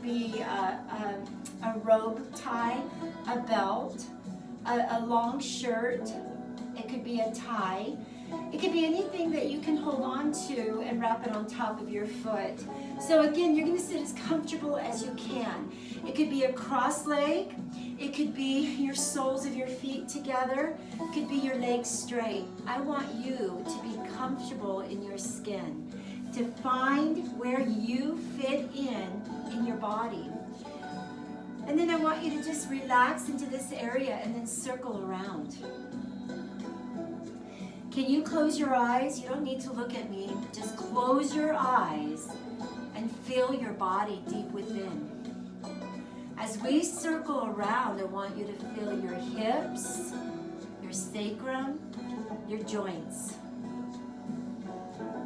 be a robe tie, a belt, a long shirt. It could be a tie. It could be anything that you can hold on to and wrap it on top of your foot. So again, you're going to sit as comfortable as you can. It could be a cross leg. It could be your soles of your feet together. It could be your legs straight. I want you to be comfortable in your skin, to find where you fit in your body. And then I want you to just relax into this area and then circle around. Can you close your eyes? You don't need to look at me. Just close your eyes and feel your body deep within. As we circle around, I want you to feel your hips, your sacrum, your joints.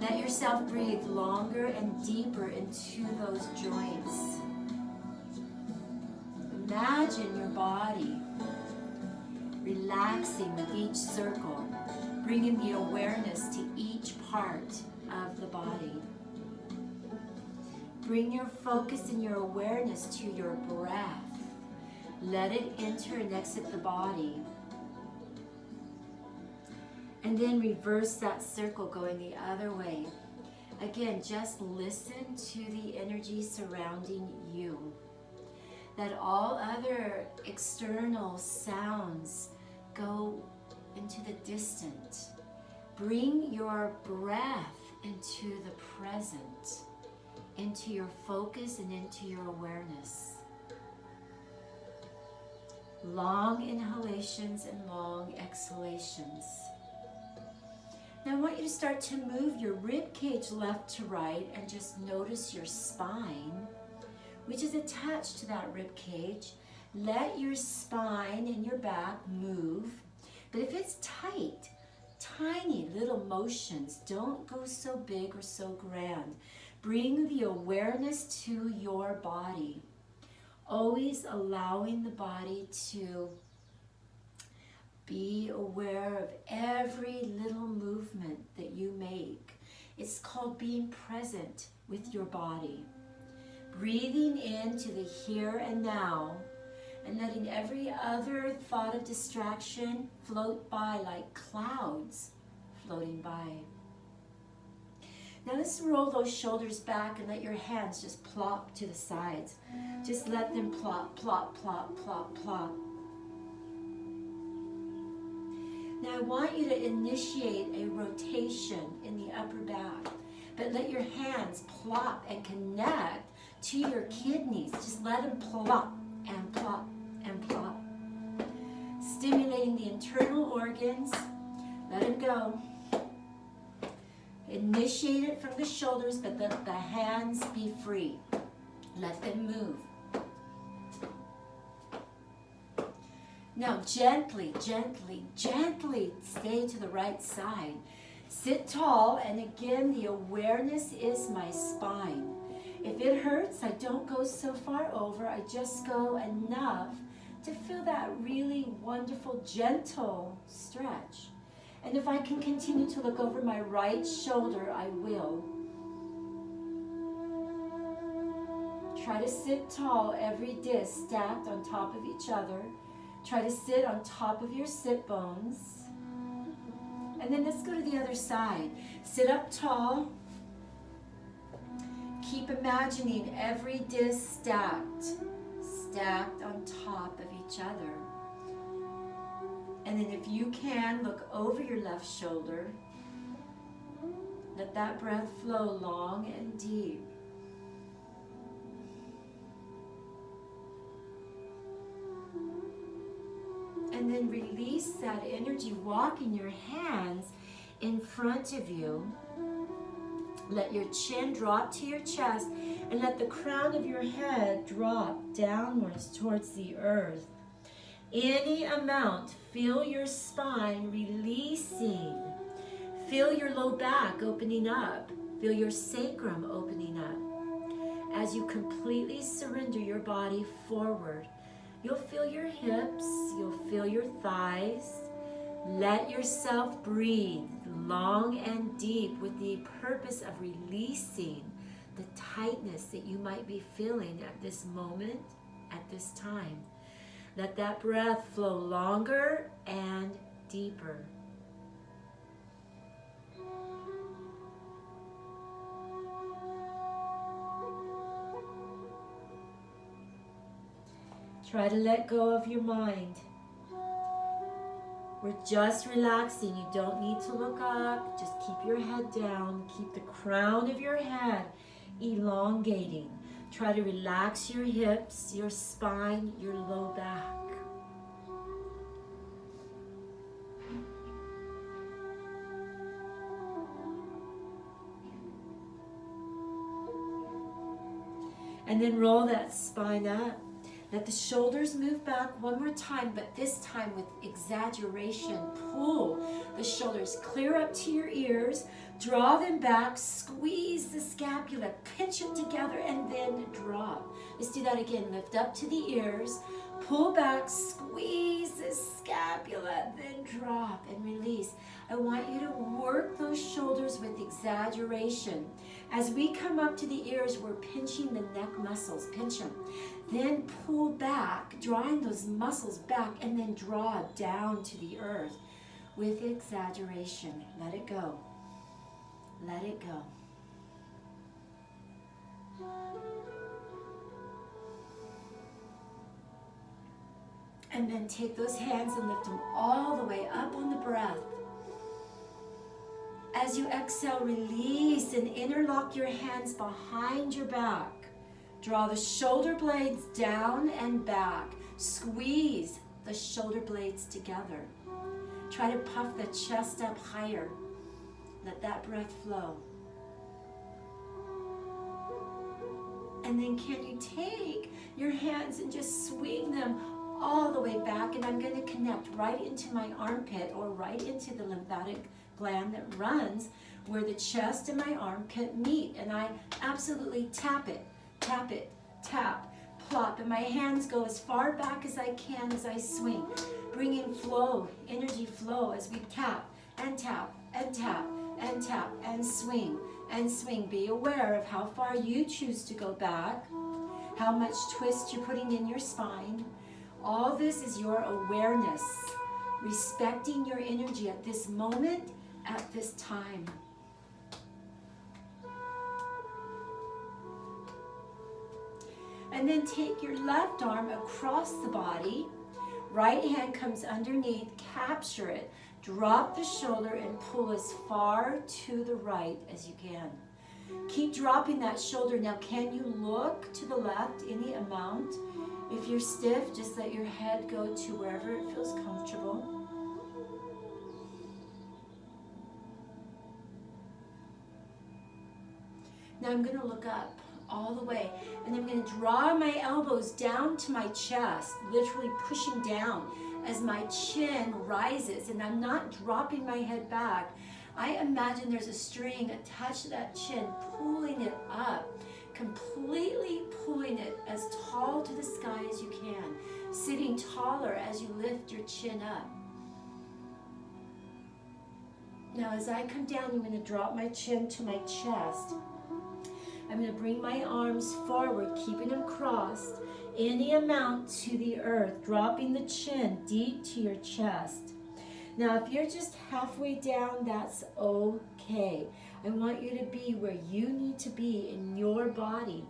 Let yourself breathe longer and deeper into those joints. Imagine your body relaxing with each circle, bringing the awareness to each part of the body. Bring your focus and your awareness to your breath. Let it enter and exit the body. And then reverse that circle going the other way. Again, just listen to the energy surrounding you. That all other external sounds go into the distant. Bring your breath into the present, into your focus and into your awareness. Long inhalations and long exhalations. Now I want you to start to move your rib cage left to right and just notice your spine, which is attached to that rib cage. Let your spine and your back move. But if it's tight, tiny little motions, don't go so big or so grand. Bring the awareness to your body. Always allowing the body to be aware of every little movement that you make. It's called being present with your body. Breathing into the here and now and letting every other thought of distraction float by like clouds floating by. Now let's roll those shoulders back and let your hands just plop to the sides. Just let them plop, plop, plop, plop, plop. Now I want you to initiate a rotation in the upper back, but let your hands plop and connect to your kidneys. Just let them plop and plop and plop. Stimulating the internal organs. Let them go. Initiate it from the shoulders, but let the hands be free. Let them move. Now gently, gently, gently stay to the right side. Sit tall, and again, the awareness is my spine. If it hurts, I don't go so far over. I just go enough to feel that really wonderful, gentle stretch. And if I can continue to look over my right shoulder, I will. Try to sit tall, every disc stacked on top of each other. Try to sit on top of your sit bones. And then let's go to the other side. Sit up tall. Keep imagining every disc stacked on top of each other. And then if you can, look over your left shoulder. Let that breath flow long and deep. And then release that energy, walking your hands in front of you. Let your chin drop to your chest and let the crown of your head drop downwards towards the earth. Any amount, feel your spine releasing. Feel your low back opening up. Feel your sacrum opening up. As you completely surrender your body forward, you'll feel your hips, you'll feel your thighs. Let yourself breathe long and deep with the purpose of releasing the tightness that you might be feeling at this moment, at this time. Let that breath flow longer and deeper. Try to let go of your mind. We're just relaxing. You don't need to look up. Just keep your head down. Keep the crown of your head elongating. Try to relax your hips, your spine, your low back. And then roll that spine up. Let the shoulders move back one more time, but this time with exaggeration. Pull the shoulders clear up to your ears. Draw them back. Squeeze the scapula. Pinch them together and then drop. Let's do that again. Lift up to the ears. Pull back. Squeeze the scapula. Then drop and release. I want you to work those shoulders with exaggeration. As we come up to the ears, we're pinching the neck muscles. Pinch them. Then pull back, drawing those muscles back, and then draw down to the earth with exaggeration. Let it go. Let it go. And then take those hands and lift them all the way up on the breath. As you exhale, release and interlock your hands behind your back. Draw the shoulder blades down and back. Squeeze the shoulder blades together. Try to puff the chest up higher. Let that breath flow. And then can you take your hands and just swing them all the way back? And I'm going to connect right into my armpit or right into the lymphatic gland that runs where the chest and my armpit meet. And I absolutely tap it. Tap it, tap, plop, and my hands go as far back as I can as I swing. Bring in flow, energy flow as we tap and tap and tap and tap and swing and swing. Be aware of how far you choose to go back, how much twist you're putting in your spine. All this is your awareness, respecting your energy at this moment, at this time. And then take your left arm across the body. Right hand comes underneath. Capture it. Drop the shoulder and pull as far to the right as you can. Keep dropping that shoulder. Now, can you look to the left any amount? If you're stiff, just let your head go to wherever it feels comfortable. Now I'm going to look up all the way, and I'm going to draw my elbows down to my chest, literally pushing down as my chin rises, and I'm not dropping my head back. I imagine there's a string attached to that chin, pulling it up, completely pulling it as tall to the sky as you can, sitting taller as you lift your chin up. Now as I come down, I'm going to drop my chin to my chest. I'm going to bring my arms forward, keeping them crossed, any amount to the earth, dropping the chin deep to your chest. Now, if you're just halfway down, that's okay. I want you to be where you need to be in your body.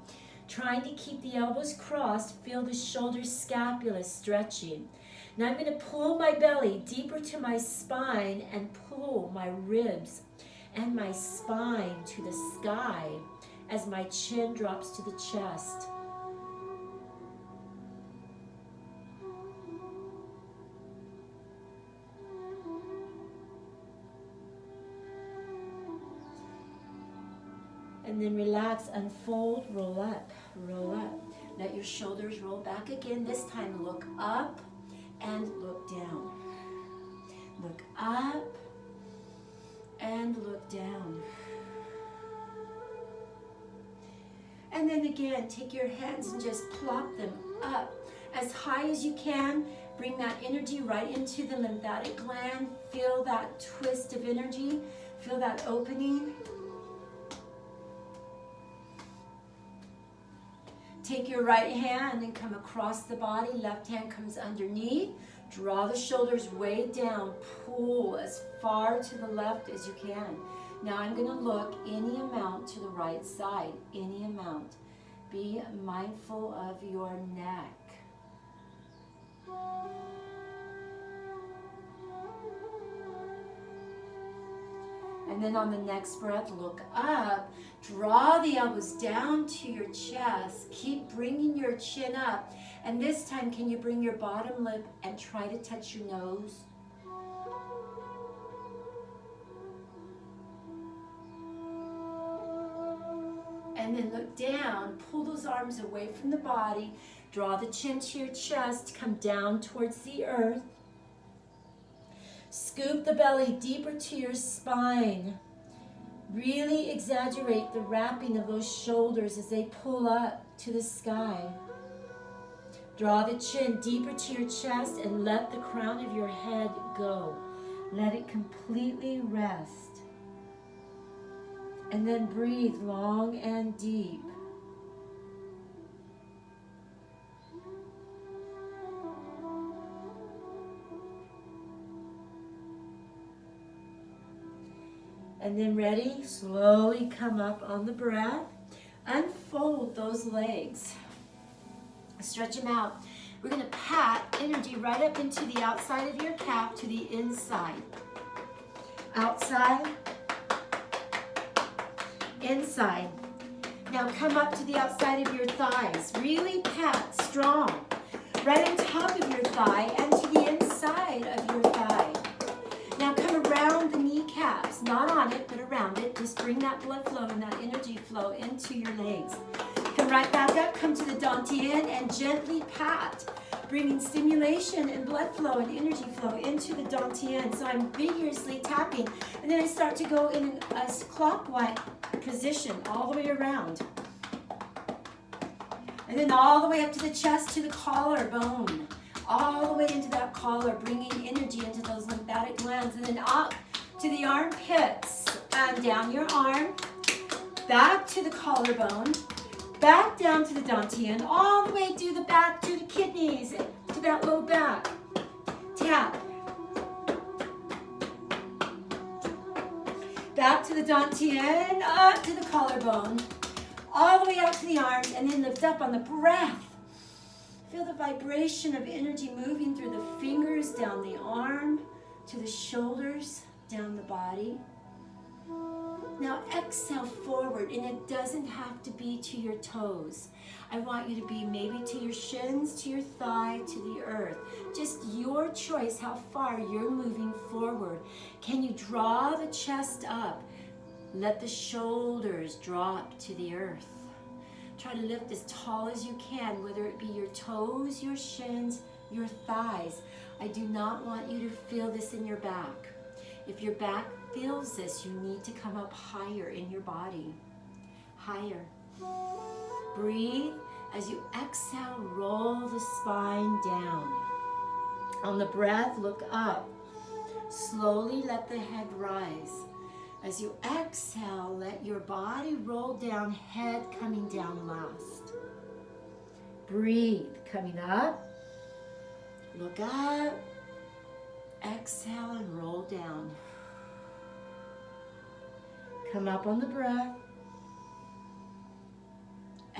Trying to keep the elbows crossed, feel the shoulder scapula stretching. Now I'm going to pull my belly deeper to my spine and pull my ribs and my spine to the sky as my chin drops to the chest. And then relax, unfold, roll up, roll up. Let your shoulders roll back again. This time look up and look down. Look up and look down. And then again, take your hands and just plop them up as high as you can. Bring that energy right into the lymphatic gland. Feel that twist of energy. Feel that opening. Take your right hand and come across the body. Left hand comes underneath. Draw the shoulders way down. Pull as far to the left as you can. Now I'm going to look any amount to the right side. Any amount. Be mindful of your neck. And then on the next breath, look up. Draw the elbows down to your chest. Keep bringing your chin up. And this time, can you bring your bottom lip and try to touch your nose? And then look down. Pull those arms away from the body. Draw the chin to your chest. Come down towards the earth. Scoop the belly deeper to your spine. Really exaggerate the wrapping of those shoulders as they pull up to the sky. Draw the chin deeper to your chest and let the crown of your head go. Let it completely rest. And then breathe long and deep. And then ready, slowly come up on the breath. Unfold those legs. Stretch them out. We're going to pat energy right up into the outside of your calf to the inside. Outside, inside. Now come up to the outside of your thighs. Really pat strong. Right on top of your thigh and to the inside of your thigh. Now come around the kneecaps, not on it, but around it. Just bring that blood flow and that energy flow into your legs. Come right back up, come to the dantian and gently pat, bringing stimulation and blood flow and energy flow into the dantian. So I'm vigorously tapping, and then I start to go in a clockwise position all the way around. And then all the way up to the chest, to the collarbone. All the way into that collar, bringing energy into those lymphatic glands, and then up to the armpits, and down your arm, back to the collarbone, back down to the dantian, all the way to the back, to the kidneys, to that low back. Tap. Back to the dantian, up to the collarbone, all the way out to the arms, and then lift up on the breath. Feel the vibration of energy moving through the fingers, down the arm, to the shoulders, down the body. Now exhale forward, and it doesn't have to be to your toes. I want you to be maybe to your shins, to your thigh, to the earth. Just your choice how far you're moving forward. Can you draw the chest up? Let the shoulders drop to the earth. Try to lift as tall as you can, whether it be your toes, your shins, your thighs. I do not want you to feel this in your back. If your back feels this, you need to come up higher in your body. Higher. Breathe. As you exhale, roll the spine down. On the breath, look up. Slowly let the head rise. As you exhale, let your body roll down, head coming down last. Breathe, coming up. Look up. Exhale and roll down. Come up on the breath.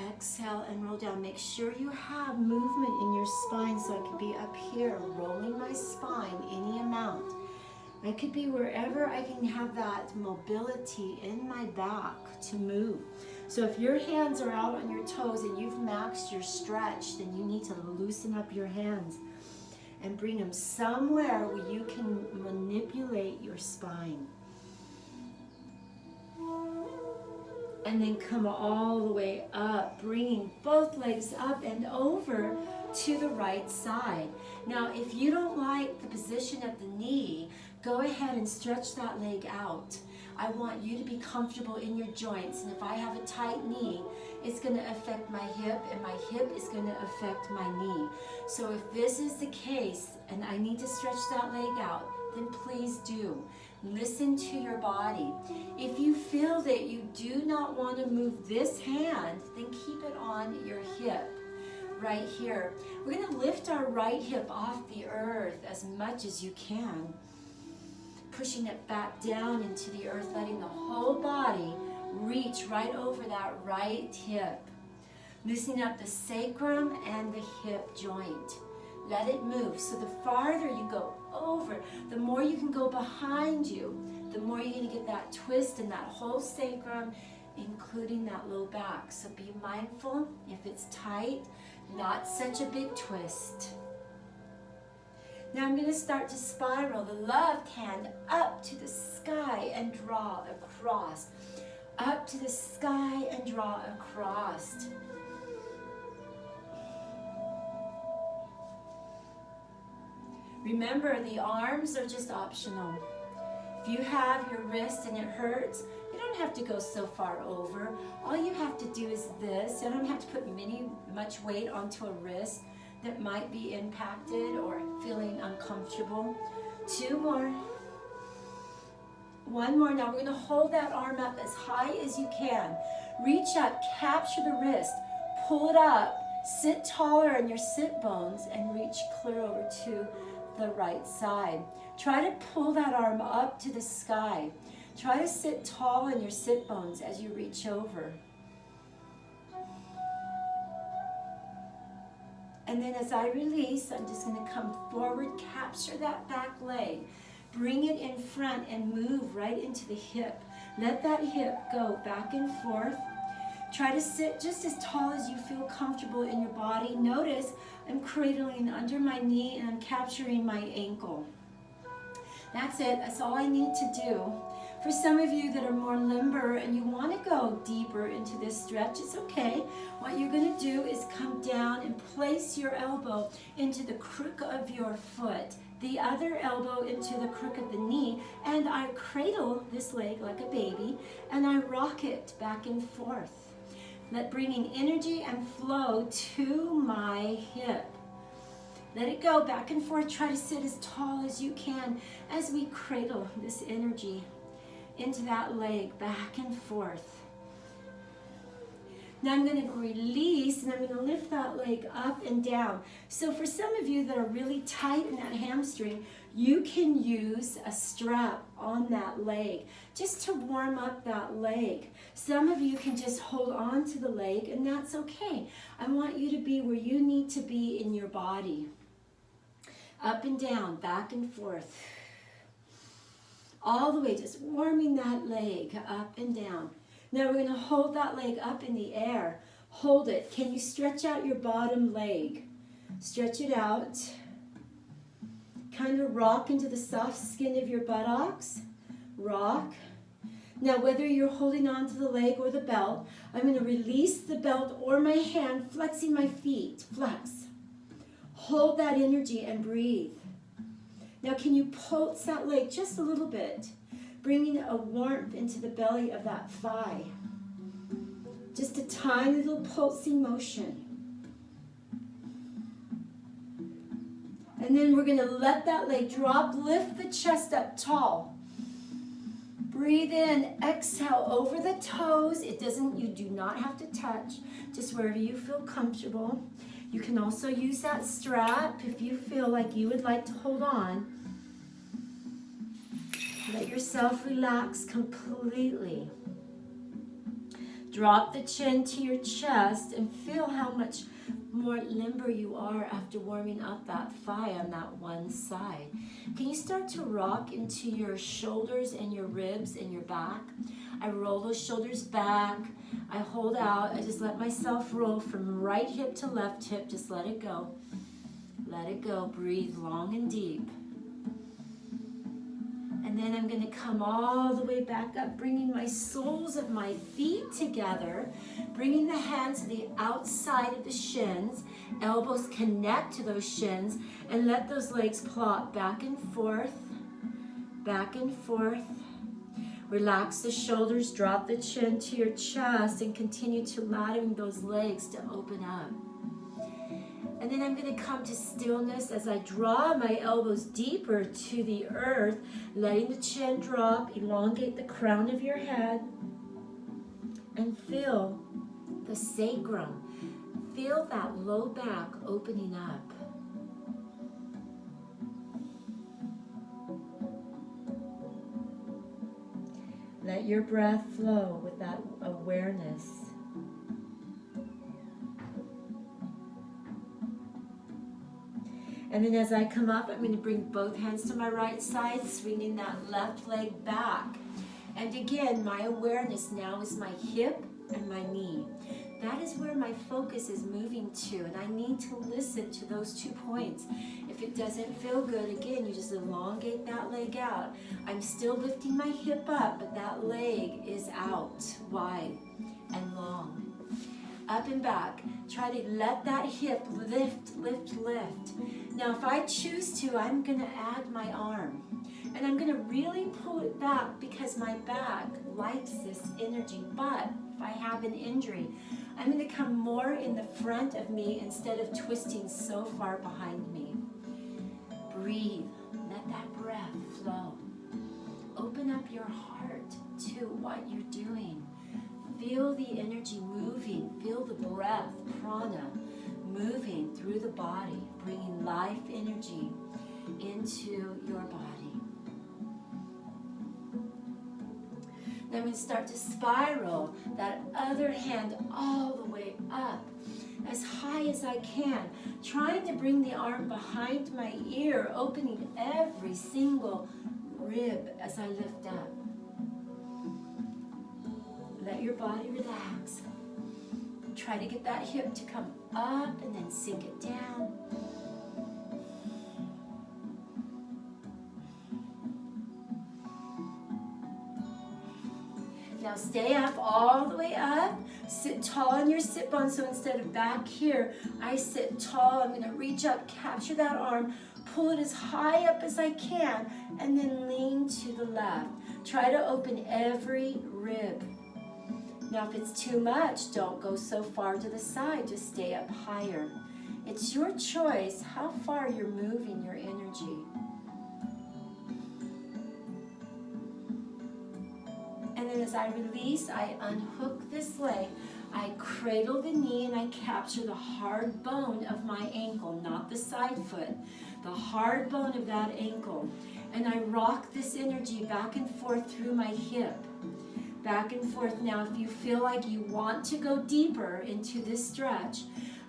Exhale and roll down. Make sure you have movement in your spine, so I can be up here, rolling my spine any amount. I could be wherever I can have that mobility in my back to move. So if your hands are out on your toes and you've maxed your stretch, then you need to loosen up your hands and bring them somewhere where you can manipulate your spine. And then come all the way up, bringing both legs up and over to the right side. Now, if you don't like the position of the knee, go ahead and stretch that leg out. I want you to be comfortable in your joints, and if I have a tight knee, it's going to affect my hip, and my hip is going to affect my knee. So if this is the case, and I need to stretch that leg out, then please do. Listen to your body. If you feel that you do not want to move this hand, then keep it on your hip right here. We're going to lift our right hip off the earth as much as you can, pushing it back down into the earth, letting the whole body reach right over that right hip. Loosening up the sacrum and the hip joint. Let it move. So the farther you go over, the more you can go behind you, the more you're going to get that twist in that whole sacrum, including that low back. So be mindful if it's tight, not such a big twist. Now I'm going to start to spiral the left hand up to the sky and draw across. Up to the sky and draw across. Remember, the arms are just optional. If you have your wrist and it hurts, you don't have to go so far over. All you have to do is this. You don't have to put much weight onto a wrist that might be impacted or feeling uncomfortable. 2 more. 1 more. Now we're going to hold that arm up as high as you can. Reach up, capture the wrist, pull it up, sit taller on your sit bones, and reach clear over to the right side. Try to pull that arm up to the sky. Try to sit tall on your sit bones as you reach over. And then as I release, I'm just going to come forward, capture that back leg, bring it in front and move right into the hip. Let that hip go back and forth. Try to sit just as tall as you feel comfortable in your body. Notice I'm cradling under my knee and I'm capturing my ankle. That's it. That's all I need to do. For some of you that are more limber and you want to go deeper into this stretch, it's okay. What you're going to do is come down and place your elbow into the crook of your foot, the other elbow into the crook of the knee, and I cradle this leg like a baby and I rock it back and forth. Bringing energy and flow to my hip. Let it go back and forth. Try to sit as tall as you can as we cradle this energy into that leg, back and forth. Now I'm going to release and I'm going to lift that leg up and down. So for some of you that are really tight in that hamstring, you can use a strap on that leg just to warm up that leg. Some of you can just hold on to the leg and that's okay. I want you to be where you need to be in your body. Up and down, back and forth. All the way, just warming that leg up and down. Now we're going to hold that leg up in the air. Hold it. Can you stretch out your bottom leg? Stretch it out. Kind of rock into the soft skin of your buttocks. Rock. Now whether you're holding on to the leg or the belt, I'm going to release the belt or my hand, flexing my feet. Flex. Hold that energy and breathe. Now can you pulse that leg just a little bit, bringing a warmth into the belly of that thigh. Just a tiny little pulsing motion. And then we're going to let that leg drop, lift the chest up tall. Breathe in, exhale over the toes. You do not have to touch, just wherever you feel comfortable. You can also use that strap if you feel like you would like to hold on. Let yourself relax completely. Drop the chin to your chest and feel how much more limber you are after warming up that thigh on that one side. Can you start to rock into your shoulders and your ribs and your back? I roll those shoulders back. I hold out. I just let myself roll from right hip to left hip. Just let it go. Let it go. Breathe long and deep. And then I'm going to come all the way back up, bringing my soles of my feet together, bringing the hands to the outside of the shins, elbows connect to those shins, and let those legs plop back and forth, back and forth. Relax the shoulders, drop the chin to your chest, and continue to allowing those legs to open up. And then I'm going to come to stillness as I draw my elbows deeper to the earth, letting the chin drop, elongate the crown of your head, and feel the sacrum. Feel that low back opening up. Let your breath flow with that awareness. And then as I come up, I'm going to bring both hands to my right side, swinging that left leg back. And again, my awareness now is my hip and my knee. That is where my focus is moving to, and I need to listen to those 2 points. If it doesn't feel good, again, you just elongate that leg out. I'm still lifting my hip up, but that leg is out, wide and long. Up and back. Try to let that hip lift, lift, lift. Now, if I choose to, I'm going to add my arm. And I'm going to really pull it back because my back likes this energy. But if I have an injury, I'm going to come more in the front of me instead of twisting so far behind me. Breathe. Let that breath flow. Open up your heart to what you're doing. Feel the energy moving. Feel the breath, prana, moving through the body, bringing life energy into your body. Then I'm going to start to spiral that other hand all the way up, as high as I can, trying to bring the arm behind my ear, opening every single rib as I lift up. Let your body relax. Try to get that hip to come up and then sink it down. Now stay up all the way up. Sit tall on your sit bones. So instead of back here, I sit tall. I'm going to reach up, capture that arm, pull it as high up as I can, and then lean to the left. Try to open every rib. Now if it's too much, don't go so far to the side. Just stay up higher. It's your choice how far you're moving your energy. And then as I release, I unhook this leg. I cradle the knee and I capture the hard bone of my ankle, not the side foot, the hard bone of that ankle. And I rock this energy back and forth through my hip. Back and forth. Now, if you feel like you want to go deeper into this stretch,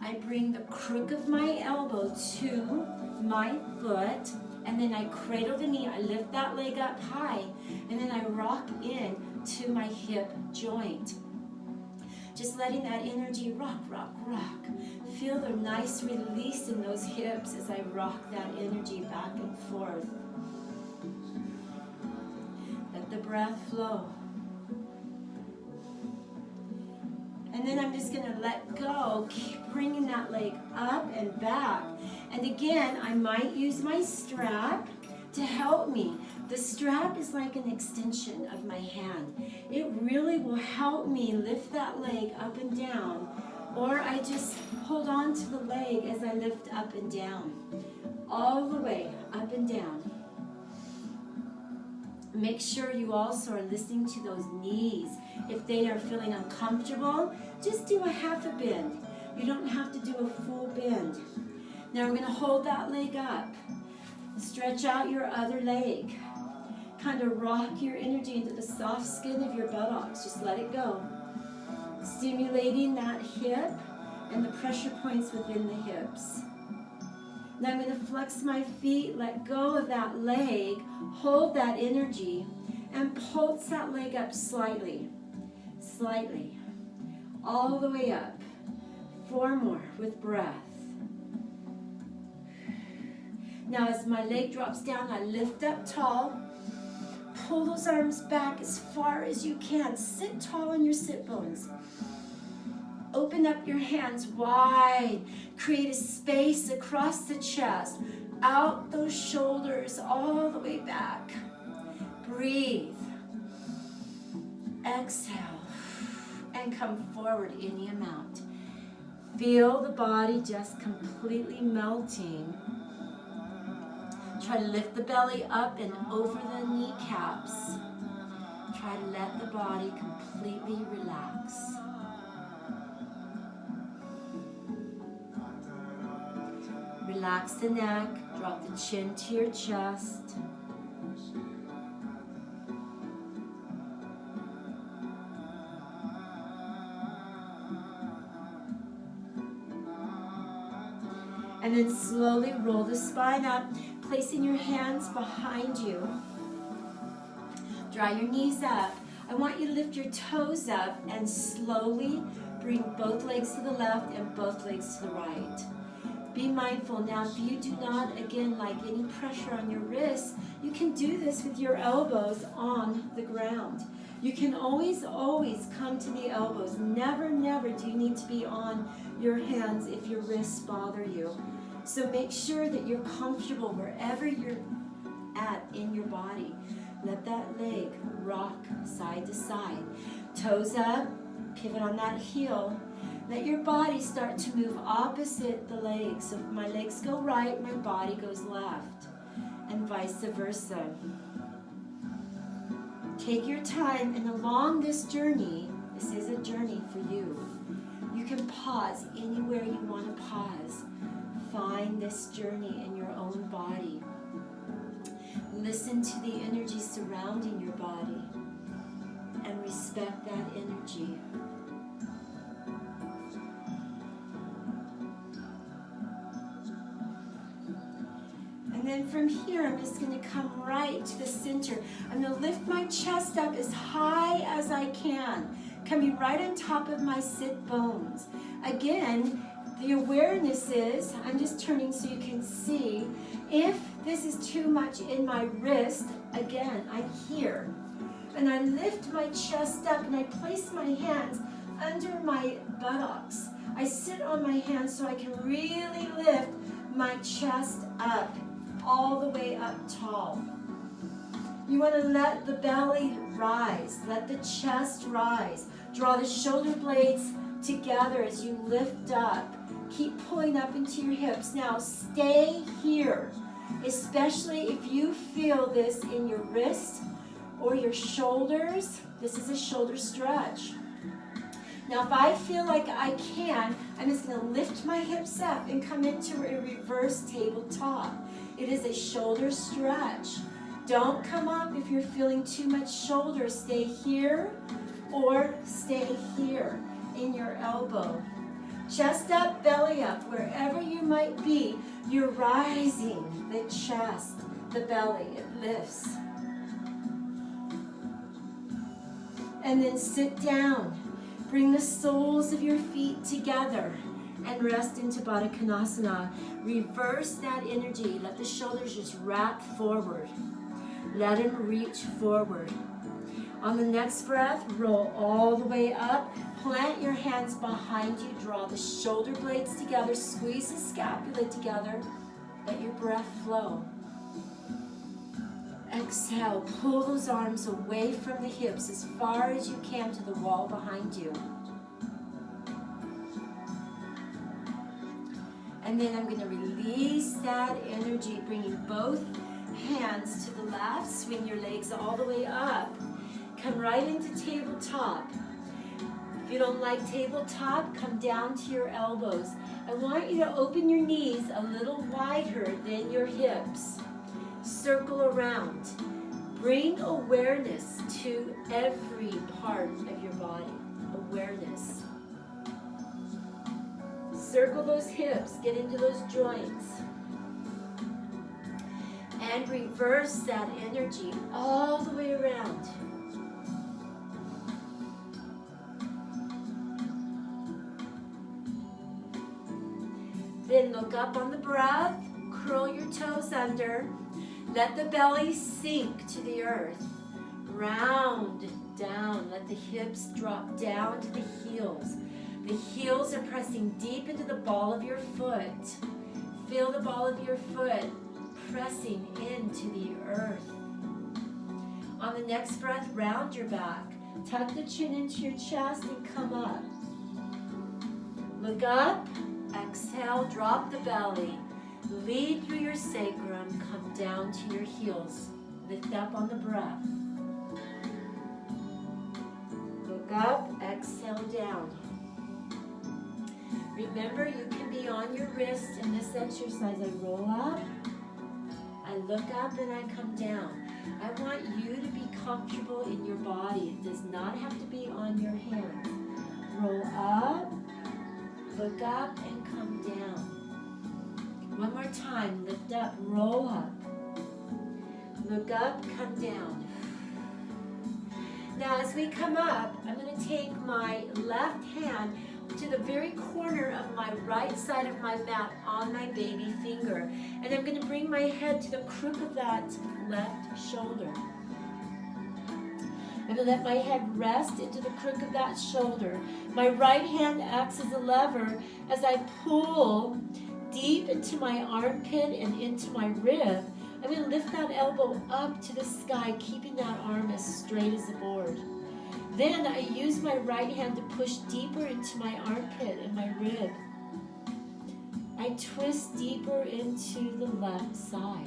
I bring the crook of my elbow to my foot, and then I cradle the knee. I lift that leg up high, and then I rock in to my hip joint. Just letting that energy rock, rock, rock. Feel the nice release in those hips as I rock that energy back and forth. Let the breath flow. And then I'm just going to let go, keep bringing that leg up and back. And again, I might use my strap to help me. The strap is like an extension of my hand. It really will help me lift that leg up and down. Or I just hold on to the leg as I lift up and down. All the way up and down. Make sure you also are listening to those knees. If they are feeling uncomfortable, just do a half a bend. You don't have to do a full bend. Now we're going to hold that leg up. Stretch out your other leg. Kind of rock your energy into the soft skin of your buttocks. Just let it go. Stimulating that hip and the pressure points within the hips. Now I'm going to flex my feet, let go of that leg, hold that energy, and pulse that leg up slightly, slightly, all the way up. 4 more with breath. Now as my leg drops down, I lift up tall, pull those arms back as far as you can. Sit tall on your sit bones. Open up your hands wide. Create a space across the chest. Out those shoulders all the way back. Breathe. Exhale. And come forward any amount. Feel the body just completely melting. Try to lift the belly up and over the kneecaps. Try to let the body completely relax. Relax the neck, drop the chin to your chest. And then slowly roll the spine up, placing your hands behind you. Draw your knees up. I want you to lift your toes up and slowly bring both legs to the left and both legs to the right. Be mindful. Now, if you do not, again, like any pressure on your wrists, you can do this with your elbows on the ground. You can always, always come to the elbows. Never, never do you need to be on your hands if your wrists bother you. So make sure that you're comfortable wherever you're at in your body. Let that leg rock side to side. Toes up, pivot on that heel. Let your body start to move opposite the legs. So if my legs go right, my body goes left, and vice versa. Take your time, and along this journey, this is a journey for you. You can pause anywhere you want to pause. Find this journey in your own body. Listen to the energy surrounding your body and respect that energy. And then from here, I'm just going to come right to the center. I'm going to lift my chest up as high as I can, coming right on top of my sit bones. Again, the awareness is, I'm just turning so you can see, if this is too much in my wrist, again, I'm here. And I lift my chest up and I place my hands under my buttocks. I sit on my hands so I can really lift my chest up, all the way up tall. You want to let the belly rise, let the chest rise. Draw the shoulder blades together as you lift up. Keep pulling up into your hips. Now stay here, especially if you feel this in your wrist or your shoulders. This is a shoulder stretch. Now if I feel like I can, I'm just going to lift my hips up and come into a reverse tabletop. It is a shoulder stretch. Don't come up if you're feeling too much shoulder. Stay here or stay here in your elbow. Chest up, belly up, wherever you might be, you're rising the chest, the belly, it lifts. And then sit down. Bring the soles of your feet together and rest into Baddha Konasana. Reverse that energy. Let the shoulders just wrap forward. Let them reach forward. On the next breath, roll all the way up. Plant your hands behind you. Draw the shoulder blades together. Squeeze the scapula together. Let your breath flow. Exhale. Pull those arms away from the hips as far as you can to the wall behind you. And then I'm going to release that energy, bringing both hands to the left. Swing your legs all the way up. Come right into tabletop. If you don't like tabletop, come down to your elbows. I want you to open your knees a little wider than your hips. Circle around. Bring awareness to every part of your body. Awareness. Circle those hips. Get into those joints. And reverse that energy all the way around. Then look up on the breath, curl your toes under, let the belly sink to the earth, round down, let the hips drop down to the heels. The heels are pressing deep into the ball of your foot. Feel the ball of your foot pressing into the earth. On the next breath, round your back, tuck the chin into your chest and come up. Look up, exhale, drop the belly. Lead through your sacrum, come down to your heels. Lift up on the breath. Look up, exhale down. Remember, you can be on your wrist in this exercise. I roll up, I look up, and I come down. I want you to be comfortable in your body. It does not have to be on your hands. Roll up, look up, and come down. One more time, lift up, roll up. Look up, come down. Now as we come up, I'm going to take my left hand to the very corner of my right side of my mat on my baby finger. And I'm going to bring my head to the crook of that left shoulder. I'm going to let my head rest into the crook of that shoulder. My right hand acts as a lever as I pull deep into my armpit and into my rib. I'm going to lift that elbow up to the sky, keeping that arm as straight as a board. Then I use my right hand to push deeper into my armpit and my rib. I twist deeper into the left side.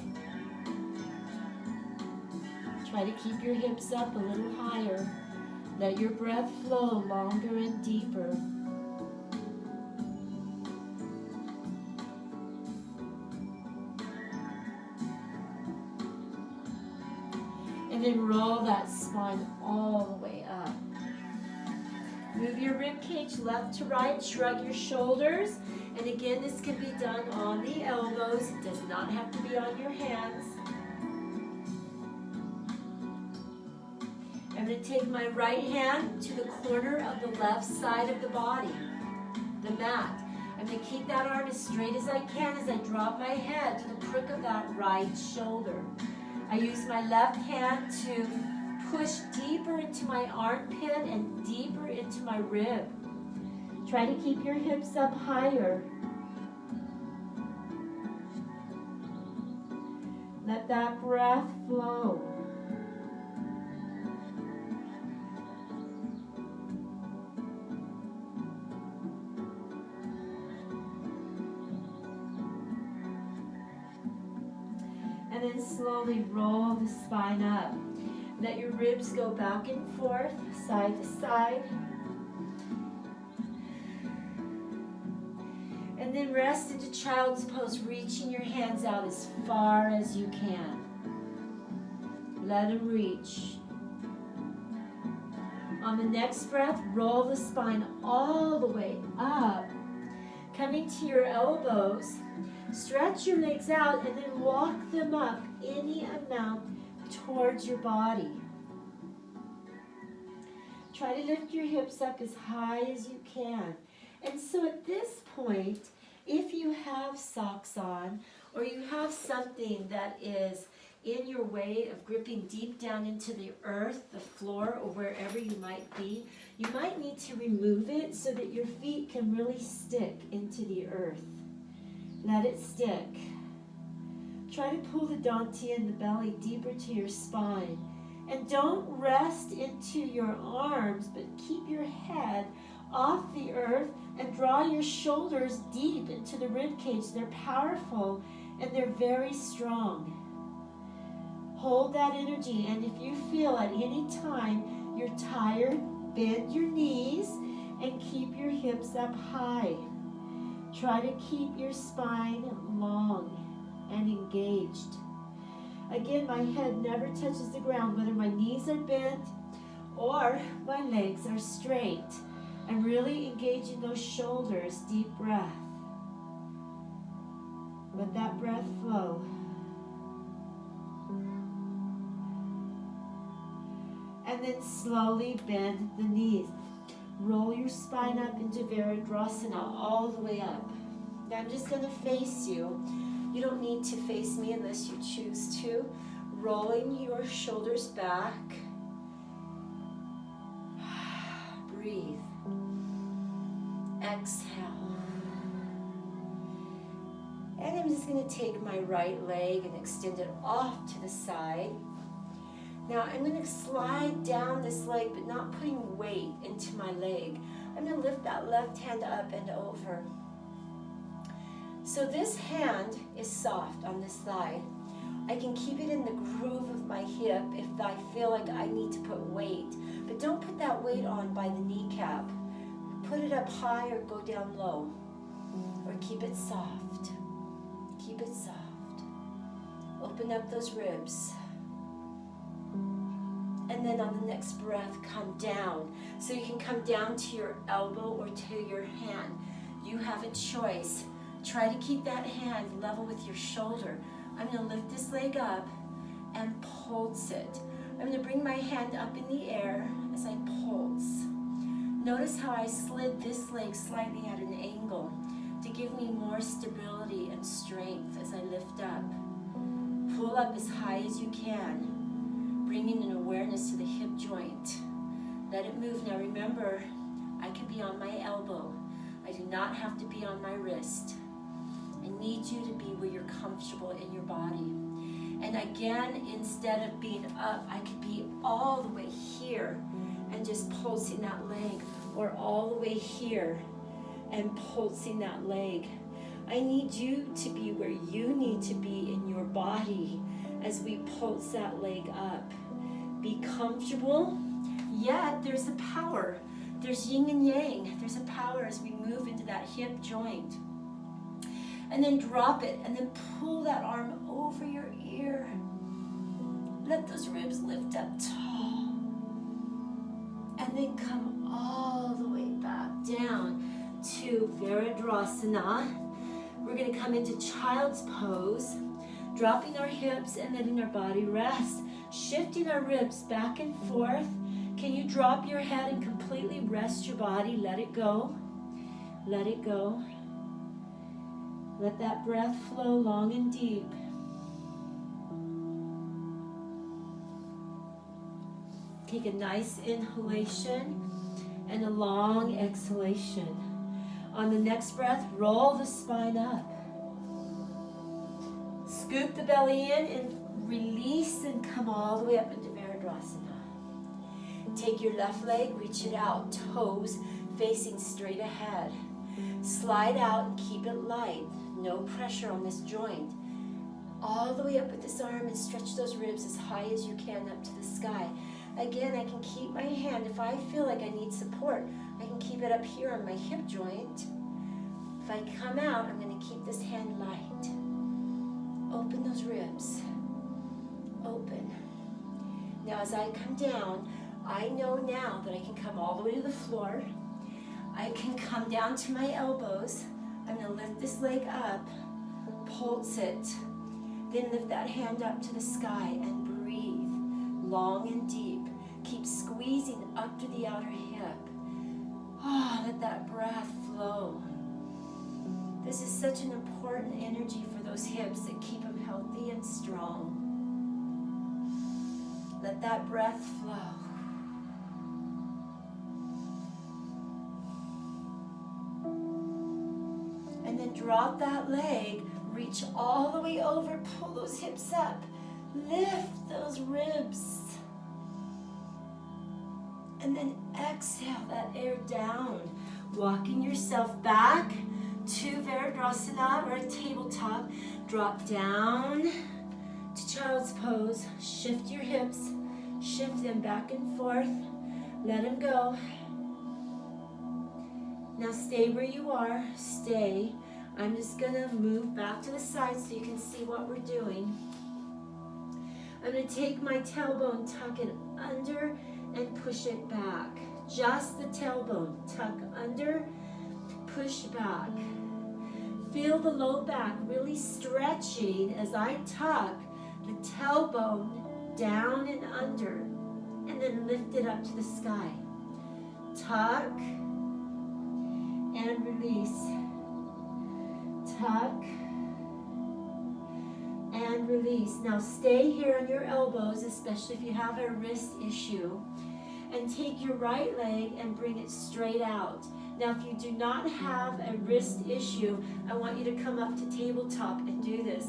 Try to keep your hips up a little higher. Let your breath flow longer and deeper. And then roll that spine all the way up. Move your rib cage left to right, shrug your shoulders. And again, this can be done on the elbows. It does not have to be on your hands. I'm going to take my right hand to the corner of the left side of the body, the mat. I'm going to keep that arm as straight as I can as I drop my head to the crook of that right shoulder. I use my left hand to push deeper into my armpit and deeper into my rib. Try to keep your hips up higher. Let that breath flow. And then slowly roll the spine up. Let your ribs go back and forth, side to side. And then rest into child's pose, reaching your hands out as far as you can. Let them reach. On the next breath, roll the spine all the way up. Coming to your elbows, stretch your legs out and then walk them up any amount towards your body. Try to lift your hips up as high as you can. And so at this point, if you have socks on or you have something that is in your way of gripping deep down into the earth, the floor, or wherever you might be, you might need to remove it so that your feet can really stick into the earth. Let it stick. Try to pull the dantian and the belly deeper to your spine. And don't rest into your arms, but keep your head off the earth and draw your shoulders deep into the rib cage. They're powerful and they're very strong. Hold that energy, and if you feel at any time you're tired, bend your knees and keep your hips up high. Try to keep your spine long and engaged. Again, my head never touches the ground, whether my knees are bent or my legs are straight. I'm really engaging those shoulders. Deep breath. Let that breath flow. And then slowly bend the knees. Roll your spine up into Virabhadrasana all the way up. Now I'm just going to face you. You don't need to face me unless you choose to. Rolling your shoulders back. Breathe. Exhale. And I'm just going to take my right leg and extend it off to the side. Now I'm going to slide down this leg, but not putting weight into my leg. I'm going to lift that left hand up and over. So this hand is soft on this side. I can keep it in the groove of my hip if I feel like I need to put weight. But don't put that weight on by the kneecap. Put it up high or go down low. Or keep it soft. Keep it soft. Open up those ribs. And then on the next breath, come down. So you can come down to your elbow or to your hand. You have a choice. Try to keep that hand level with your shoulder. I'm going to lift this leg up and pulse it. I'm going to bring my hand up in the air as I pulse. Notice how I slid this leg slightly at an angle to give me more stability and strength as I lift up. Pull up as high as you can. Bringing an awareness to the hip joint. Let it move. Now remember, I can be on my elbow. I do not have to be on my wrist. I need you to be where you're comfortable in your body. And again, instead of being up, I could be all the way here and just pulsing that leg, or all the way here and pulsing that leg. I need you to be where you need to be in your body as we pulse that leg up. Be comfortable, yet there's a power. There's yin and yang. There's a power as we move into that hip joint. And then drop it, and then pull that arm over your ear. Let those ribs lift up tall. And then come all the way back down to Virabhadrasana. We're going to come into child's pose, dropping our hips and letting our body rest, shifting our ribs back and forth. Can you drop your head and completely rest your body? Let it go. Let it go. Let that breath flow long and deep. Take a nice inhalation and a long exhalation. On the next breath, roll the spine up. Scoop the belly in and release and come all the way up into Virabhadrasana. Take your left leg, reach it out, toes facing straight ahead. Slide out and keep it light. No pressure on this joint. All the way up with this arm and stretch those ribs as high as you can up to the sky. Again, I can keep my hand. If I feel like I need support, I can keep it up here on my hip joint. If I come out, I'm going to keep this hand light. Open those ribs. Open. Now as I come down, I know now that I can come all the way to the floor. I can come down to my elbows. I'm going to lift this leg up, pulse it, then lift that hand up to the sky and breathe long and deep. Keep squeezing up to the outer hip. Oh, let that breath flow. This is such an important energy for those hips that keep them healthy and strong. Let that breath flow. And then drop that leg, reach all the way over, pull those hips up, lift those ribs. And then exhale that air down, walking yourself back to Virabhadrasana or a tabletop. Drop down to child's pose. Shift your hips, shift them back and forth. Let them go. Now stay where you are, stay. I'm just gonna move back to the side so you can see what we're doing. I'm gonna take my tailbone, tuck it under and push it back. Just the tailbone, tuck under, push back. Feel the low back really stretching as I tuck the tailbone down and under, and then lift it up to the sky. Tuck and release. Tuck and release. Now stay here on your elbows, especially if you have a wrist issue, and take your right leg and bring it straight out. Now if you do not have a wrist issue, I want you to come up to tabletop and do this.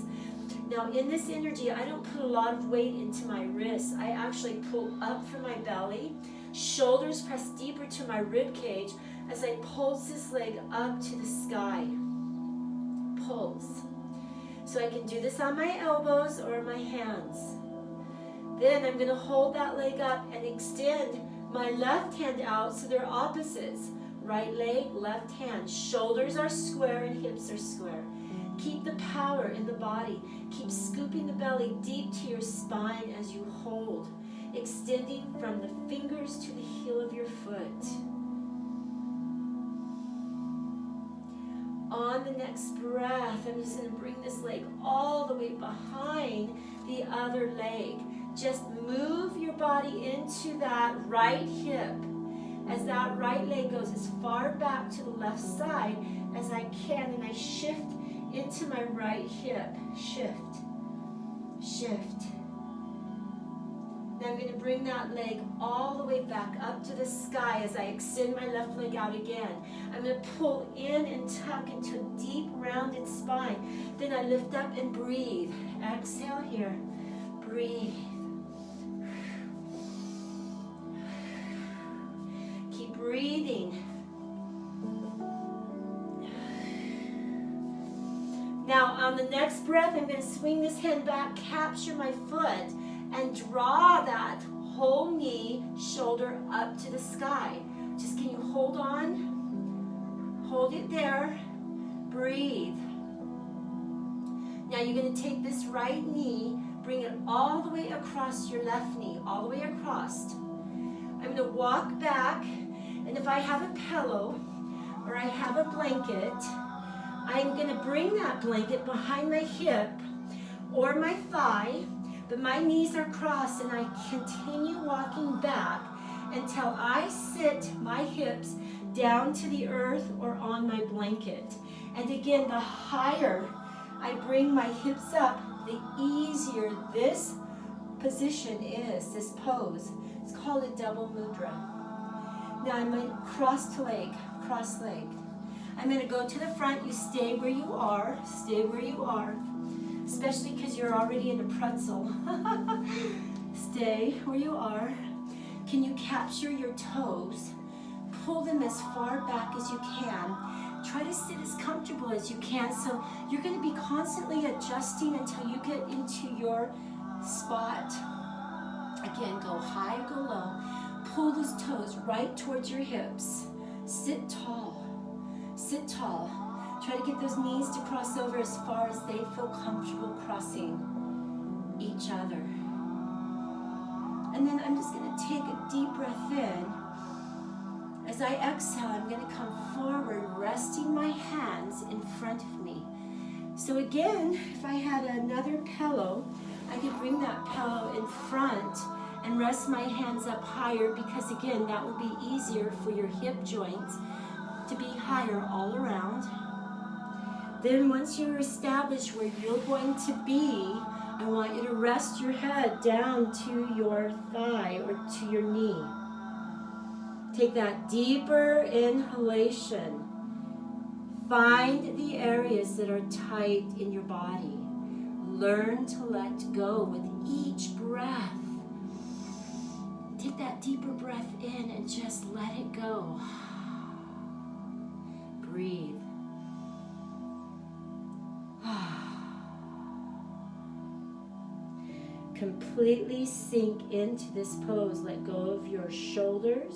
Now in this energy, I don't put a lot of weight into my wrists. I actually pull up from my belly, shoulders press deeper to my rib cage, as I pulse this leg up to the sky. Pulse. So I can do this on my elbows or my hands. Then I'm going to hold that leg up and extend my left hand out so they're opposites. Right leg, left hand. Shoulders are square and hips are square. Keep the power in the body. Keep scooping the belly deep to your spine as you hold, extending from the fingers to the heel of your foot. On the next breath, I'm just going to bring this leg all the way behind the other leg. Just move your body into that right hip as that right leg goes as far back to the left side as I can, and I shift into my right hip. Shift, shift. Now I'm going to bring that leg all the way back up to the sky as I extend my left leg out again. I'm going to pull in and tuck into a deep rounded spine. Then I lift up and breathe. Exhale here. Breathe. Keep breathing. Now on the next breath, I'm going to swing this hand back, capture my foot, and draw that whole knee, shoulder up to the sky. Just can you hold on? Hold it there. Breathe. Now you're going to take this right knee, bring it all the way across your left knee, all the way across. I'm going to walk back, and if I have a pillow or I have a blanket, I'm going to bring that blanket behind my hip or my thigh, but my knees are crossed, and I continue walking back until I sit my hips down to the earth or on my blanket. And again, the higher I bring my hips up, the easier this position is, this pose. It's called a double mudra. Now I'm going to cross leg. I'm going to go to the front. You stay where you are. Stay where you are. Especially because you're already in a pretzel. Stay where you are. Can you capture your toes? Pull them as far back as you can. Try to sit as comfortable as you can. So you're going to be constantly adjusting until you get into your spot. Again, go high, go low. Pull those toes right towards your hips. Sit tall. Sit tall. Try to get those knees to cross over as far as they feel comfortable crossing each other. And then I'm just going to take a deep breath in. As I exhale, I'm going to come forward, resting my hands in front of me. So again, if I had another pillow, I could bring that pillow in front and rest my hands up higher, because again, that would be easier for your hip joints to be higher all around. Then once you're established where you're going to be, I want you to rest your head down to your thigh or to your knee. Take that deeper inhalation. Find the areas that are tight in your body. Learn to let go with each breath. Take that deeper breath in and just let it go. Breathe. Completely sink into this pose. Let go of your shoulders.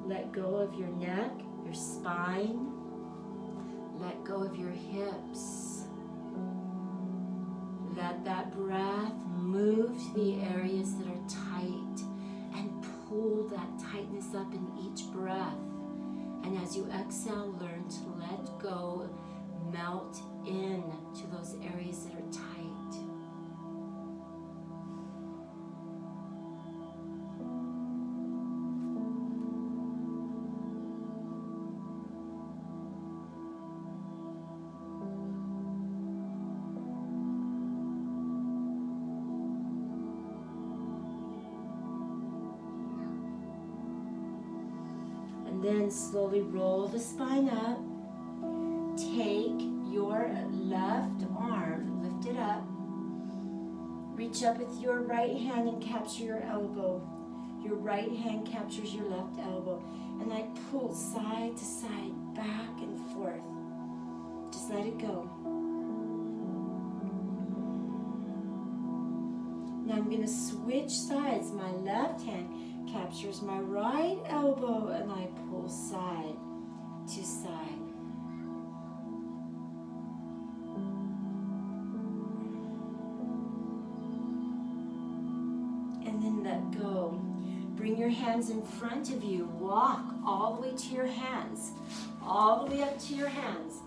Let go of your neck, your spine. Let go of your hips. Let that breath move to the areas that are tight and pull that tightness up in each breath. And as you exhale, learn to let go, melt in to those areas that are tight. Then slowly roll the spine up. Take your left arm, lift it up. Reach up with your right hand and capture your elbow. Your right hand captures your left elbow. And I pull side to side, back and forth. Just let it go. Now I'm going to switch sides. My left hand captures my right elbow and I pull side to side. And then let go. Bring your hands in front of you. Walk all the way to your hands. All the way up to your hands.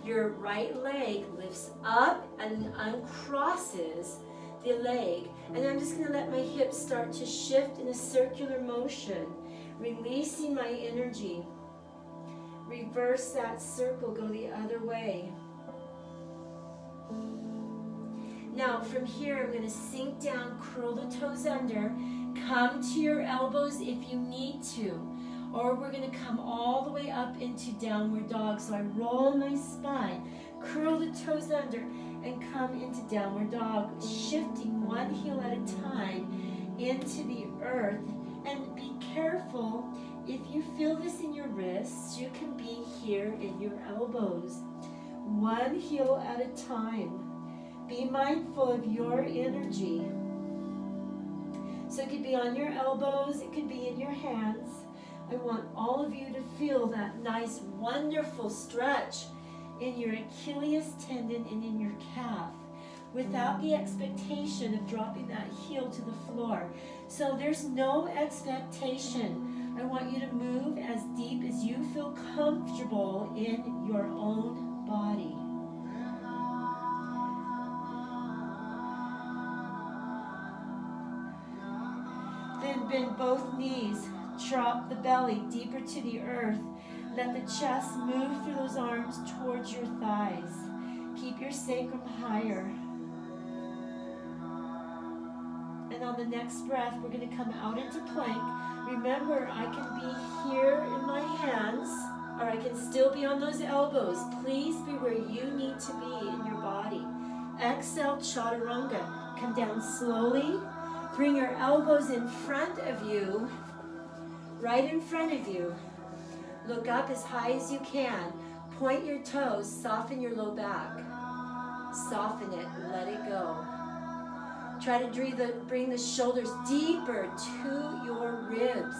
Your right leg lifts up and uncrosses the leg. And I'm just going to let my hips start to shift in a circular motion, releasing my energy. Reverse that circle, go the other way. Now from here, I'm going to sink down, curl the toes under, come to your elbows if you need to. Or we're going to come all the way up into downward dog. So I roll my spine, curl the toes under, and come into downward dog, shifting one heel at a time into the earth. And be careful, if you feel this in your wrists, you can be here in your elbows. One heel at a time. Be mindful of your energy. So it could be on your elbows, it could be in your hands. I want all of you to feel that nice, wonderful stretch in your Achilles tendon and in your calf without the expectation of dropping that heel to the floor. So there's no expectation. I want you to move as deep as you feel comfortable in your own body. Then bend both knees, drop the belly deeper to the earth. Let the chest move through those arms towards your thighs. Keep your sacrum higher. And on the next breath, we're going to come out into plank. Remember, I can be here in my hands, or I can still be on those elbows. Please be where you need to be in your body. Exhale, chaturanga. Come down slowly. Bring your elbows in front of you, right in front of you. Look up as high as you can. Point your toes, soften your low back. Soften it, let it go. Try to bring the shoulders deeper to your ribs.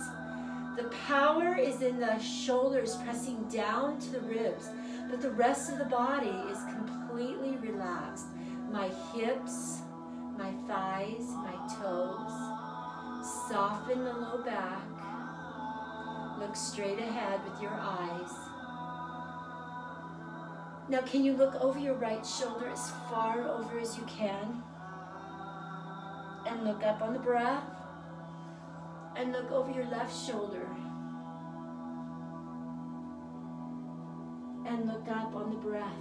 The power is in the shoulders pressing down to the ribs, but the rest of the body is completely relaxed. My hips, my thighs, my toes. Soften the low back. Look straight ahead with your eyes. Now can you look over your right shoulder as far over as you can? And look up on the breath. And look over your left shoulder. And look up on the breath.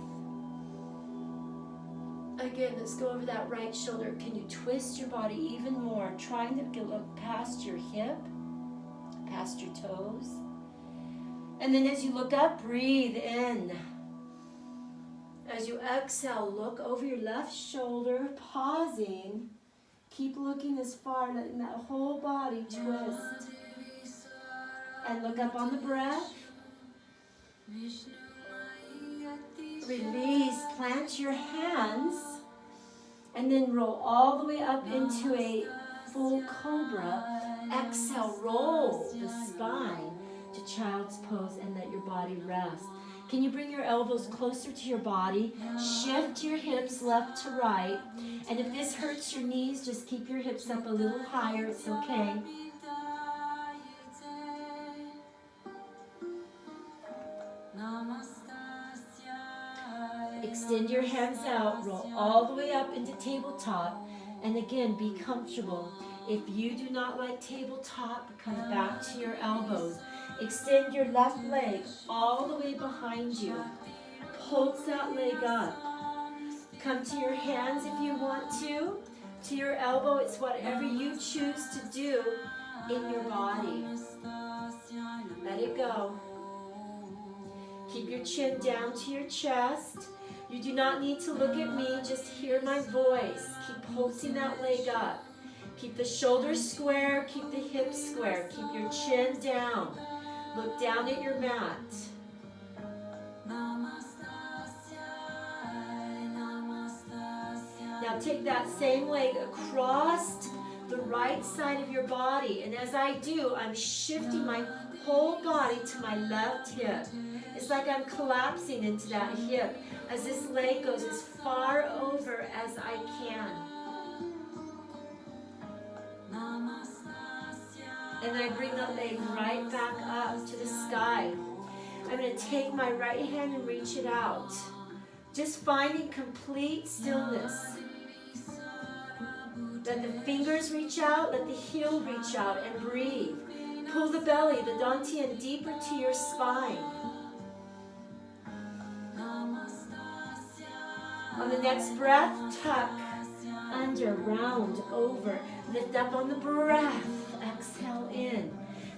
Again, let's go over that right shoulder. Can you twist your body even more, trying to look past your hip, past your toes. And then as you look up, breathe in. As you exhale, look over your left shoulder, pausing. Keep looking as far, letting that whole body twist. And look up on the breath. Release, plant your hands, and then roll all the way up into a full cobra. Exhale, roll the spine to child's pose and let your body rest. Can you bring your elbows closer to your body? Shift your hips left to right. And if this hurts your knees, just keep your hips up a little higher. It's okay. Extend your hands out, roll all the way up into tabletop, and again, be comfortable. If you do not like tabletop, come back to your elbows. Extend your left leg all the way behind you. Pulse that leg up. Come to your hands if you want to your elbow. It's whatever you choose to do in your body. Let it go. Keep your chin down to your chest. You do not need to look at me, just hear my voice. Keep pulsing that leg up. Keep the shoulders square, keep the hips square, keep your chin down. Look down at your mat. Now take that same leg across the right side of your body, and as I do, I'm shifting my whole body to my left hip. It's like I'm collapsing into that hip as this leg goes as far over as I can. And I bring the leg right back up to the sky. I'm going to take my right hand and reach it out. Just finding complete stillness. Let the fingers reach out, let the heel reach out, and breathe. Pull the belly, the dantian, deeper to your spine. On the next breath, tuck, under, round, over. Lift up on the breath. Exhale in.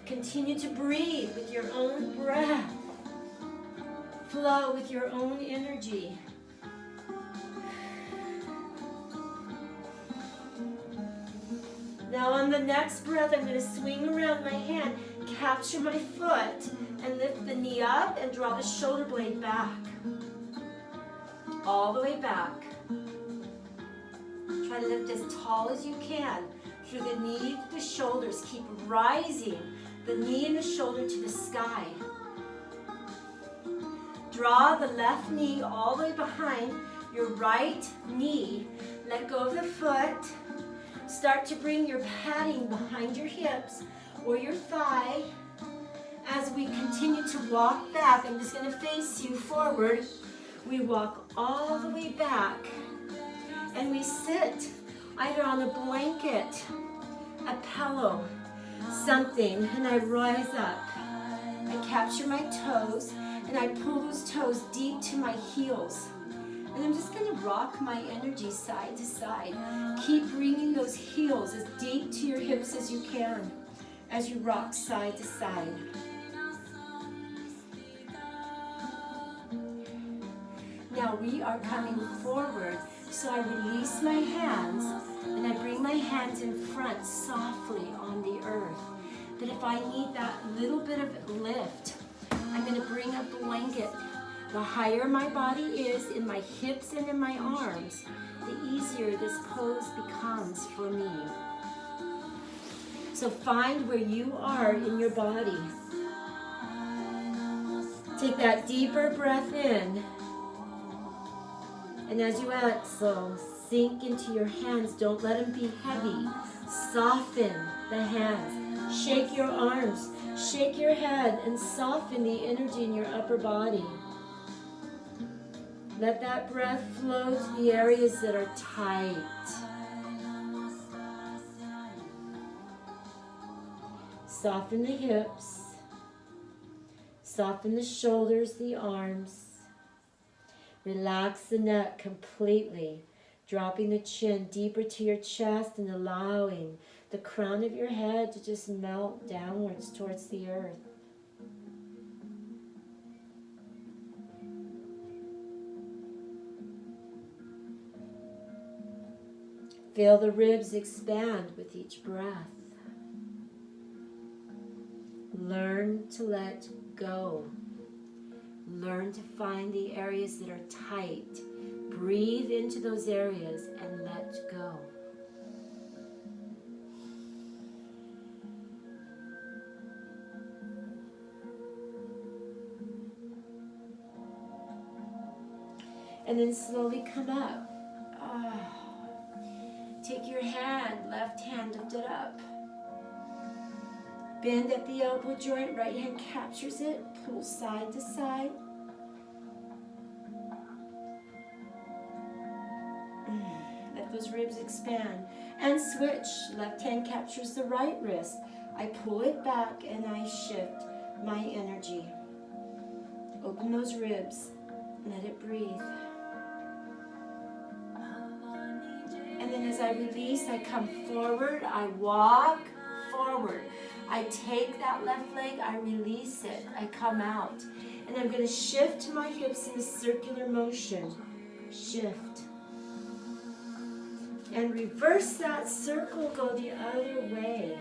Continue to breathe with your own breath. Flow with your own energy. Now on the next breath, I'm going to swing around my hand, capture my foot, and lift the knee up and draw the shoulder blade back. All the way back. Try to lift as tall as you can through the knee to the shoulders. Keep rising the knee and the shoulder to the sky. Draw the left knee all the way behind your right knee. Let go of the foot. Start to bring your padding behind your hips or your thigh. As we continue to walk back, I'm just going to face you forward. We walk all the way back and we sit either on a blanket, a pillow, something, and I rise up. I capture my toes and I pull those toes deep to my heels. And I'm just going to rock my energy side to side. Keep bringing those heels as deep to your hips as you can as you rock side to side. Now we are coming forward, so I release my hands and I bring my hands in front softly on the earth. But if I need that little bit of lift, I'm going to bring a blanket. The higher my body is in my hips and in my arms, the easier this pose becomes for me. So find where you are in your body. Take that deeper breath in. And as you exhale, sink into your hands. Don't let them be heavy. Soften the hands. Shake your arms. Shake your head and soften the energy in your upper body. Let that breath flow to the areas that are tight. Soften the hips. Soften the shoulders, the arms. Relax the neck completely, dropping the chin deeper to your chest and allowing the crown of your head to just melt downwards towards the earth. Feel the ribs expand with each breath. Learn to let go. Learn to find the areas that are tight. Breathe into those areas and let go. And then slowly come up. Take your hand, left hand, lift it up. Bend at the elbow joint, right hand captures it, pull side to side. Let those ribs expand. And switch, left hand captures the right wrist. I pull it back and I shift my energy. Open those ribs, let it breathe. And then as I release, I come forward, I walk forward. I take that left leg, I release it, I come out. And I'm going to shift my hips in a circular motion. Shift. And reverse that circle, go the other way.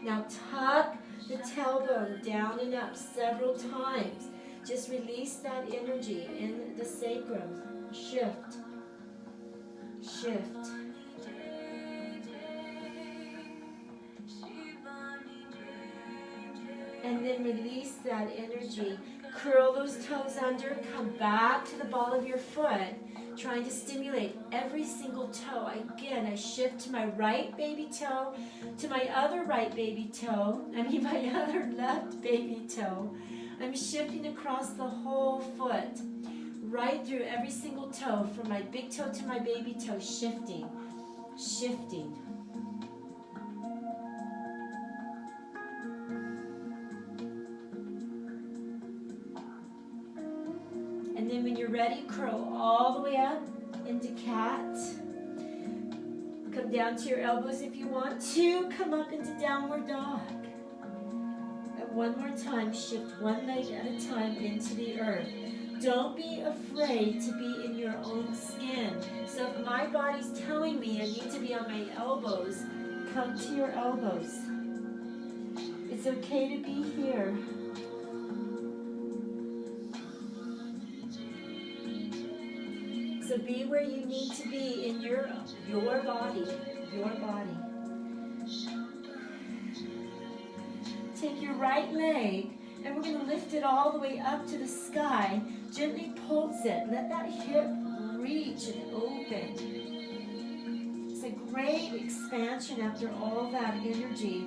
Now tuck the tailbone down and up several times. Just release that energy in the sacrum. Shift. Shift. And then release that energy. Curl those toes under, come back to the ball of your foot, trying to stimulate every single toe. Again, I shift to my right baby toe, to my other right baby toe, my other left baby toe. I'm shifting across the whole foot, right through every single toe, from my big toe to my baby toe, shifting, shifting. And then when you're ready, curl all the way up into cat. Come down to your elbows if you want to. Come up into downward dog. And one more time, shift one leg at a time into the earth. Don't be afraid to be in your own skin. So if my body's telling me I need to be on my elbows, come to your elbows. It's okay to be here. So be where you need to be in your body, your body. Take your right leg, and we're going to lift it all the way up to the sky. Gently pulse it. Let that hip reach and open. It's a great expansion after all that energy.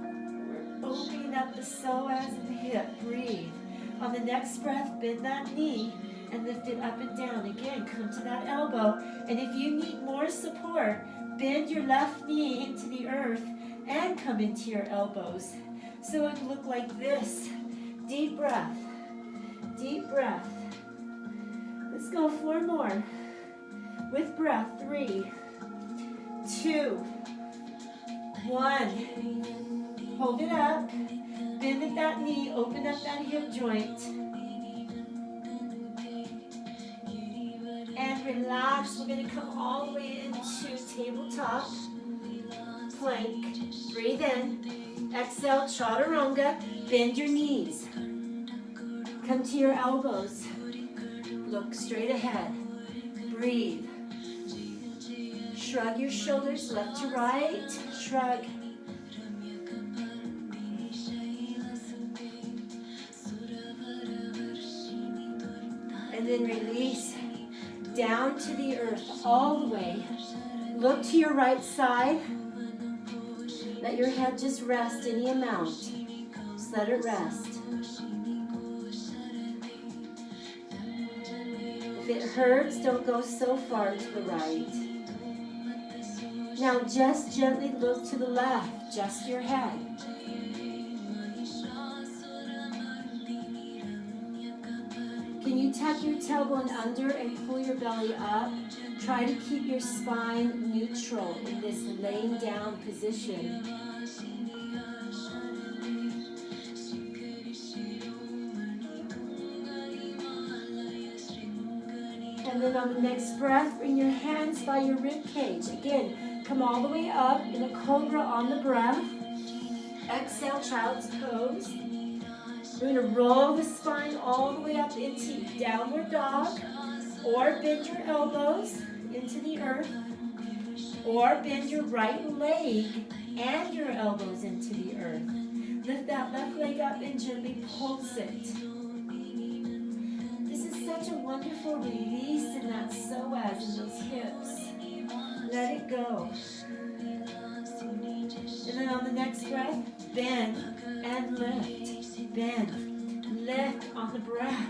We're opening up the psoas and the hip. Breathe. On the next breath, bend that knee and lift it up and down. Again, come to that elbow. And if you need more support, bend your left knee into the earth and come into your elbows. So it would look like this. Deep breath. Deep breath. Let's go 4 more. With breath. 3, 2, 1. Hold it up. Bend at that knee. Open up that hip joint. And relax. We're going to come all the way into tabletop plank. Breathe in. Exhale, chaturanga. Bend your knees. Come to your elbows. Look straight ahead. Breathe. Shrug your shoulders left to right. Shrug. And then release. Down to the earth, all the way. Look to your right side. Let your head just rest any amount. Just let it rest. If it hurts, don't go so far to the right. Now just gently look to the left, just your head. Can you tuck your tailbone under and pull your belly up? Try to keep your spine neutral in this laying down position. And then on the next breath, bring your hands by your rib cage. Again, come all the way up in a cobra on the breath. Exhale, child's pose. We're going to roll the spine all the way up into downward dog, or bend your elbows into the earth, or bend your right leg and your elbows into the earth. Lift that left leg up and gently pulse it. This is such a wonderful release in that psoas and those hips. Let it go. And then on the next breath, bend and lift. Bend, lift on the breath.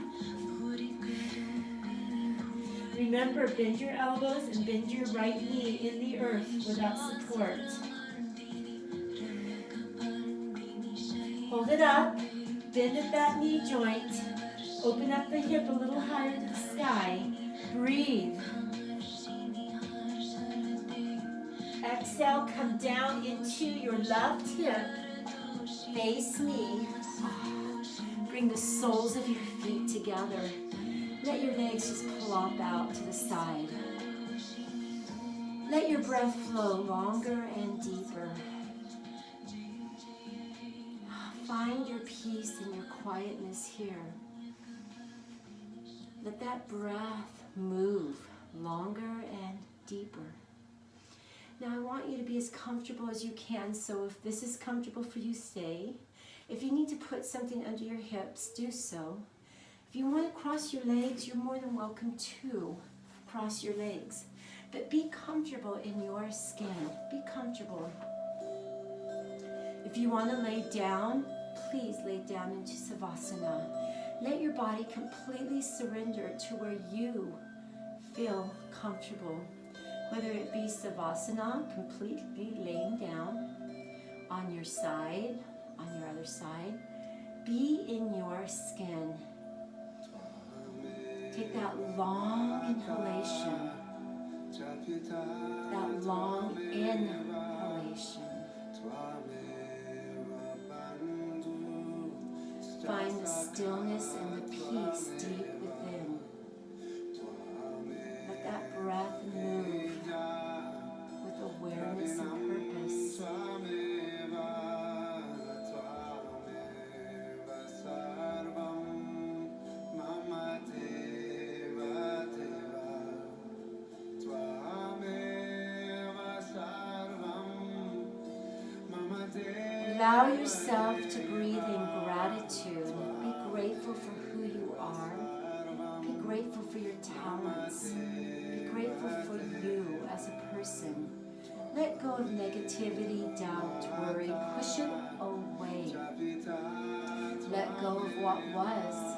Remember, bend your elbows and bend your right knee in the earth for that support. Hold it up, bend at that knee joint. Open up the hip a little higher to the sky. Breathe. Exhale, come down into your left hip. Face me. Bring the soles of your feet together. Let your legs just plop out to the side. Let your breath flow longer and deeper. Find your peace and your quietness here. Let that breath move longer and deeper. Now I want you to be as comfortable as you can, so if this is comfortable for you, stay. If you need to put something under your hips, do so. If you want to cross your legs, you're more than welcome to cross your legs. But be comfortable in your skin. Be comfortable. If you want to lay down, please lay down into Savasana. Let your body completely surrender to where you feel comfortable. Whether it be Savasana, completely laying down on your side, on your other side. Be in your skin. Take that long inhalation. That long inhalation. Find the stillness and the peace deep within. Let that breath move with awareness and purpose. Allow yourself to breathe in gratitude. Be grateful for who you are. Be grateful for your talents. Be grateful for you as a person. Let go of negativity, doubt, worry. Push it away. Let go of what was.